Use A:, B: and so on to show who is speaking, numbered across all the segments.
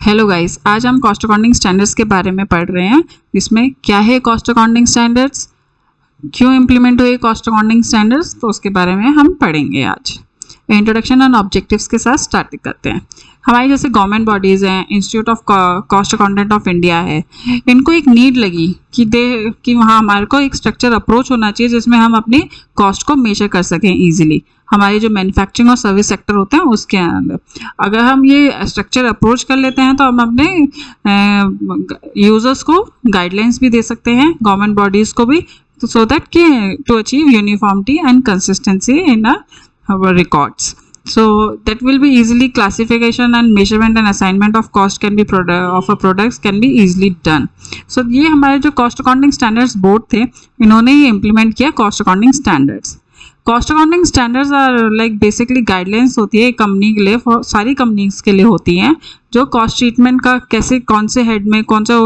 A: Hello guys, आज हम cost accounting standards के बारे में पढ़ रहे हैं। इसमें क्या है कॉस्ट अकाउंटिंग स्टैंडर्ड्स, क्यों इम्प्लीमेंट हुए कॉस्ट अकाउंटिंग स्टैंडर्ड्स, तो उसके बारे में हम पढ़ेंगे आज। इंट्रोडक्शन एंड ऑब्जेक्टिव्स के साथ स्टार्ट करते हैं। हमारी जैसे गवर्नमेंट बॉडीज़ हैं, institute of cost accountant of India है, इनको एक नीड लगी कि वहाँ हमारे को एक स्ट्रक्चर अप्रोच होना चाहिए जिसमें हम अपनी कॉस्ट को मेजर कर सकें ईजिली। हमारे जो मैन्युफैक्चरिंग और सर्विस सेक्टर होते हैं उसके अंदर अगर हम ये स्ट्रक्चर अप्रोच कर लेते हैं तो हम अपने यूजर्स को गाइडलाइंस भी दे सकते हैं, गवर्नमेंट बॉडीज़ को भी, so that to achieve uniformity and consistency in our records. So that will be easily classification and measurement and assignment of cost can be of a products can be easily done. So ये हमारे जो cost accounting standards board थे, इन्होंने ये implement किया cost accounting standards. Cost accounting standards are like basically guidelines होती है company के लिए, सारी कंपनीज के लिए होती हैं, जो कॉस्ट ट्रीटमेंट का कैसे कौन से हेड में कौन सा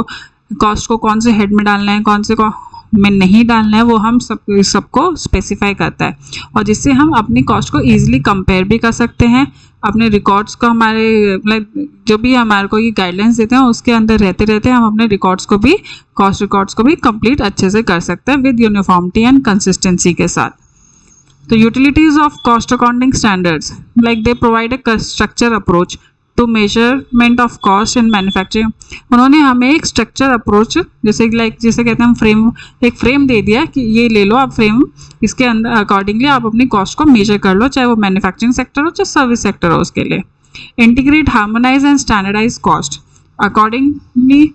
A: कॉस्ट को कौन से हेड में डालना है, कौन से को में नहीं डालना है, वो हम सबको स्पेसिफाई करता है, और जिससे हम अपनी कॉस्ट को ईजिली कंपेयर भी कर सकते हैं। अपने रिकॉर्ड्स को हमारे लाइक जो भी हमारे को ये गाइडलाइंस देते हैं उसके अंदर रहते रहते हम अपने रिकॉर्ड्स को भी कॉस्ट रिकॉर्ड्स को भी कंप्लीट अच्छे से कर सकते हैं विद यूनिफॉर्मिटी एंड कंसिस्टेंसी के साथ। The utilities of cost accounting standards, like they provide a structure approach to measurement of cost in manufacturing. उन्होंने हमें एक स्ट्रक्चर अप्रोच जैसे कहते हैं हम एक फ्रेम दे दिया कि ये ले लो आप फ्रेम, इसके अंदर अकॉर्डिंगली आप अपनी कॉस्ट को मेजर कर लो, चाहे वो मैन्युफैक्चरिंग सेक्टर हो चाहे सर्विस सेक्टर हो उसके लिए। Integrate, harmonise and standardise cost accordingly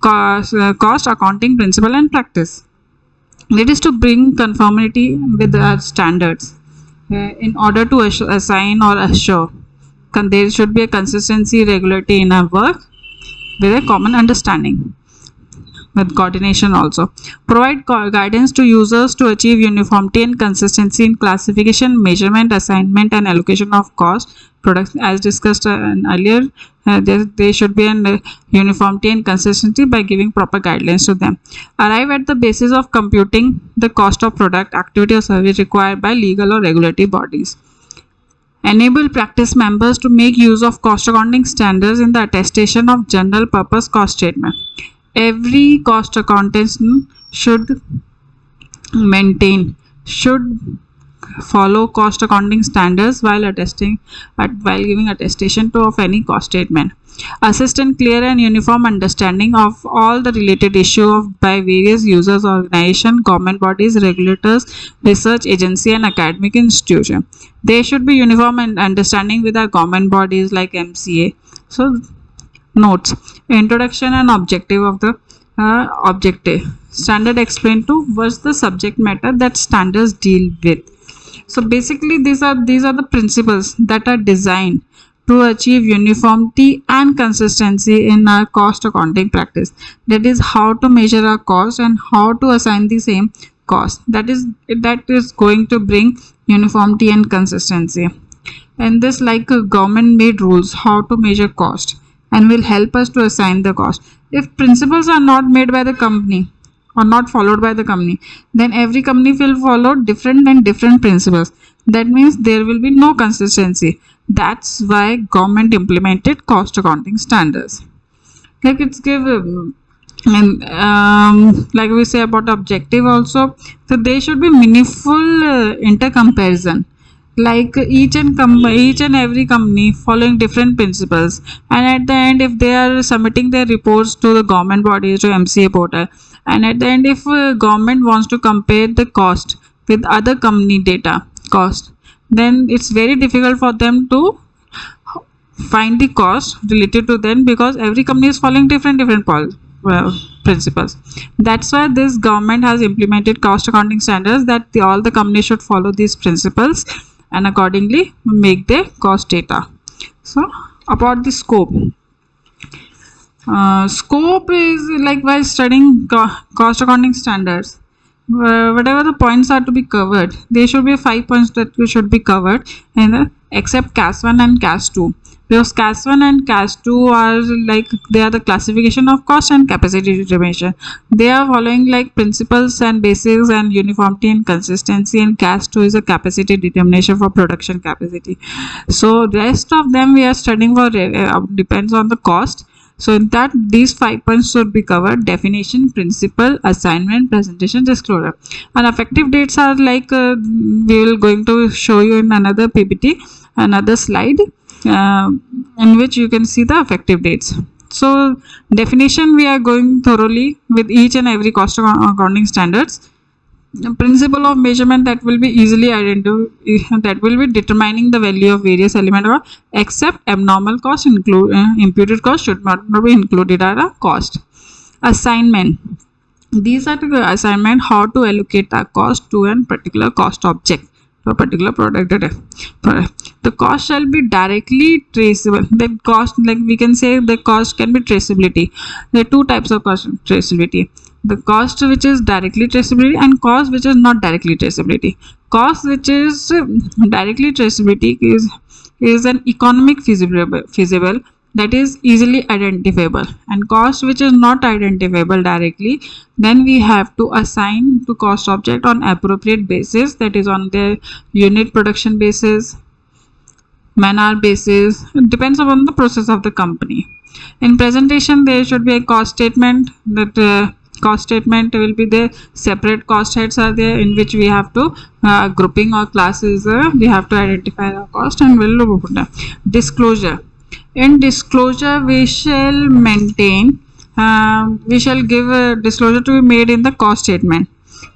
A: cost accounting principle and practice. It is to bring conformity with our standards in order to assign or assure. There should be a consistency, regularity in our work with a common understanding, with coordination also. Provide guidance to users to achieve uniformity and consistency in classification, measurement, assignment and allocation of cost products. As discussed earlier, there should be an uniformity and consistency by giving proper guidelines to them. Arrive at the basis of computing the cost of product, activity or service required by legal or regulatory bodies. Enable practice members to make use of cost accounting standards in the attestation of general purpose cost statement. Every cost accountant should follow cost accounting standards while giving attestation of any cost statement. Assist in clear and uniform understanding of all the related issues by various users, organization, government bodies, regulators, research agency and academic institution. They should be uniform and understanding with our government bodies like MCA. So notes, introduction and objective of the objective. Standard explain to what's the subject matter that standards deal with. So basically these are the principles that are designed to achieve uniformity and consistency in our cost accounting practice. That is how to measure our cost and how to assign the same cost. That is going to bring uniformity and consistency. And this government made rules how to measure cost and will help us to assign the cost. If principles are not made by the company or not followed by the company, then every company will follow different principles. That means there will be no consistency. That's why government implemented cost accounting standards. Like it's give like we say about objective also, so they should be meaningful intercomparison. Like each and every company following different principles, and at the end if they are submitting their reports to the government bodies, to MCA portal, and at the end if government wants to compare the cost with other company data cost, then it's very difficult for them to find the cost related to them because every company is following different principles. That's why this government has implemented cost accounting standards that all the companies should follow these principles and accordingly make their cost data. So about the scope. Scope is like while studying cost accounting standards, whatever the points are to be covered, there should be 5 points that should be covered except CAS 1 and CAS 2, because CAS 1 and CAS 2 are they are the classification of cost and capacity determination. They are following principles and basics and uniformity and consistency, and CAS 2 is a capacity determination for production capacity. So rest of them we are studying for depends on the cost. So in that, these 5 points should be covered: definition, principle, assignment, presentation, disclosure. And effective dates are like we will going to show you in another PPT, another slide, in which you can see the effective dates. So definition, we are going thoroughly with each and every cost accounting standards. Principle of measurement, that will be easily identified, that will be determining the value of various element, or except abnormal cost, imputed cost should not be included at a cost. Assignment, these are the assignment, how to allocate a cost to a particular cost object, to a particular product. The cost shall be directly traceable. The cost, like we can say, the cost can be traceability. There are two types of cost traceability: the cost which is directly traceability and cost which is not directly traceability. Cost which is directly traceability is an economic feasible, that is easily identifiable, and cost which is not identifiable directly, then we have to assign to cost object on appropriate basis, that is on the unit production basis, man-hour basis. It depends upon the process of the company. In presentation, there should be a cost statement. That cost statement will be the separate cost heads are there, in which we have to grouping or classes, we have to identify the cost, and we'll put down. Disclosure. In disclosure, we shall maintain, we shall give a disclosure to be made in the cost statement,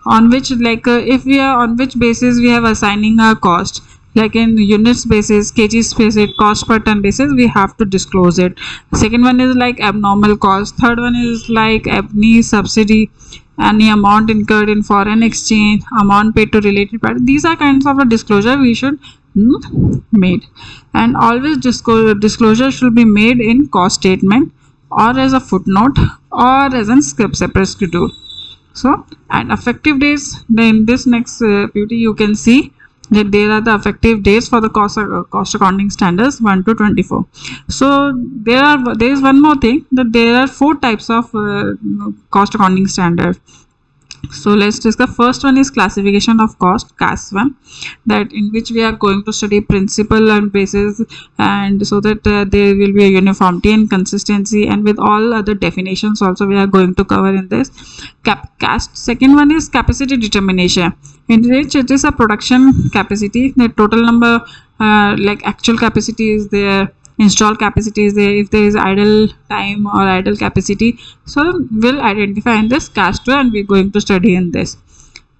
A: on which, like if we are on which basis we have assigning a cost, like in units basis, kgs basis, cost per ton basis, we have to disclose it. Second one is like abnormal cost. Third one is like any subsidy, any amount incurred in foreign exchange, amount paid to related party. These are kinds of a disclosure we should made. And always disclosure should be made in cost statement, or as a footnote, or as a separate schedule. So, and effective dates, then this next PPT you can see that there are the effective dates for the cost accounting standards 1 to 24. So there is one more thing, that there are 4 types of cost accounting standard. So let's discuss. First one is classification of cost, CAS 1, that in which we are going to study principle and basis, and so that there will be a uniformity and consistency, and with all other definitions also we are going to cover in this. CAS. Second one is capacity determination, in which it is a production capacity, the total number, like actual capacity is there, installed capacity is there, if there is idle time or idle capacity, so we'll identify in this CAS 2, and we're going to study in this.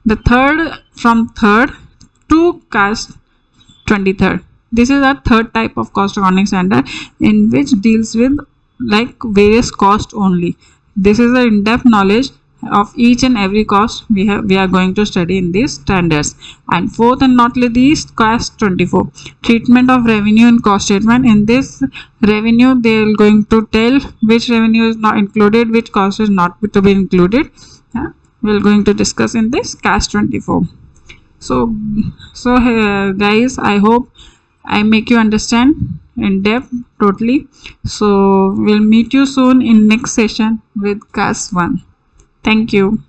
A: The third, from third to CAS 23rd, this is a third type of cost accounting standard, in which deals with like various costs only. This is the in-depth knowledge of each and every cost we are going to study in these standards. And fourth and not least, CAS 24, treatment of revenue in cost statement. In this revenue, they are going to tell which revenue is not included, which cost is not to be included. We're going to discuss in this CAS 24. So guys, I hope I make you understand in depth totally. So we'll meet you soon in next session with CAS 1. Thank you.